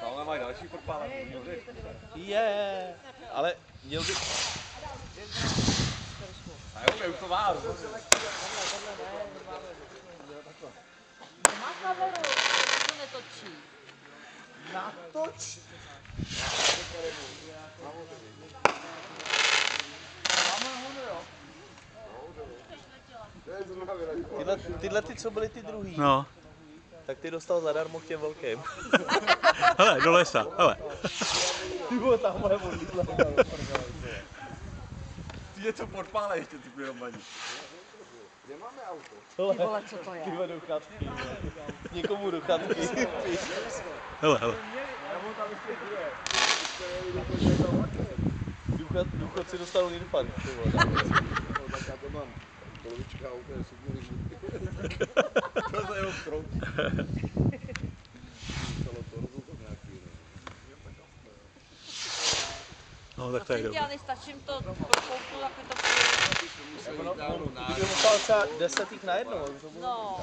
Ale mají další podpálený. Je, ale měl by... A jo, už to má. Má kameru, to netočí. Natoč! Tyhle ty, co byly ty druhý, No. tak ty dostal zadarmo k těm velkým. Hele, do lesa, hele. Ty vole, tamhle odlítla. Ty něco podpálej ještě, ty piromaní. Ty vole, co to je? Ty vole, do chatky. Někomu do chatky. Hele, hele. Důchodci dostanou infarkt, ty vole. Tak já to mám. Polovička auta je submorní. To je jenom strom. No, tak to je dobré. Já nestačím to prokouknout, jak je to půjde. Kdyby musel třeba 10 jich najednou. No.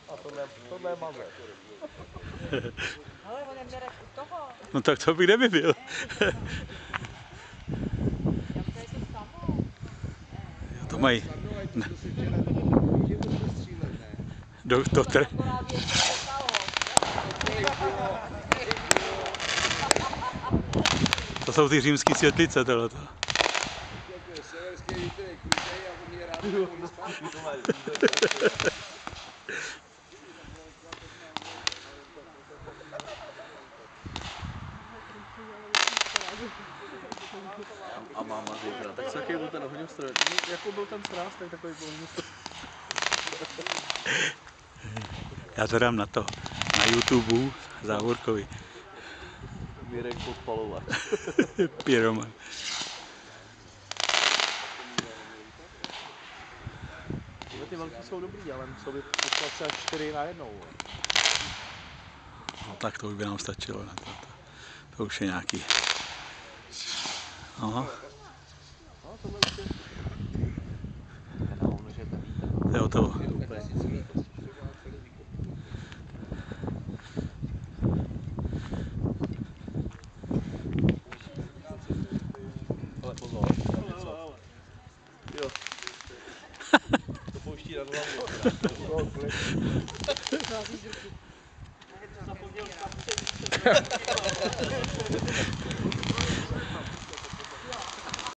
A tohle je mazle. Ale on nebere u toho. No tak to by kde by byl? Já to je to samo. To mají. Ne. Doktor. Akorát je to stalo. To jsou ty římský světlice, tohleto. A máma zítra, tak co jaký byl ten ohňostroj? Jako byl ten sráz, tak takový byl ohňostroj. Já to dám na to, na YouTube, Závorkovi. Mirek podpalovač. Pyroman. Ty velký jsou dobrý, ale musel by poslat třeba 4 najednou. No tak to už by nám stačilo na to. To už je nějaký. Aha. No, tohle už je... To je hotovo. Ale pozor. Jo. To pouští na hlavu. Zapomněl kapce.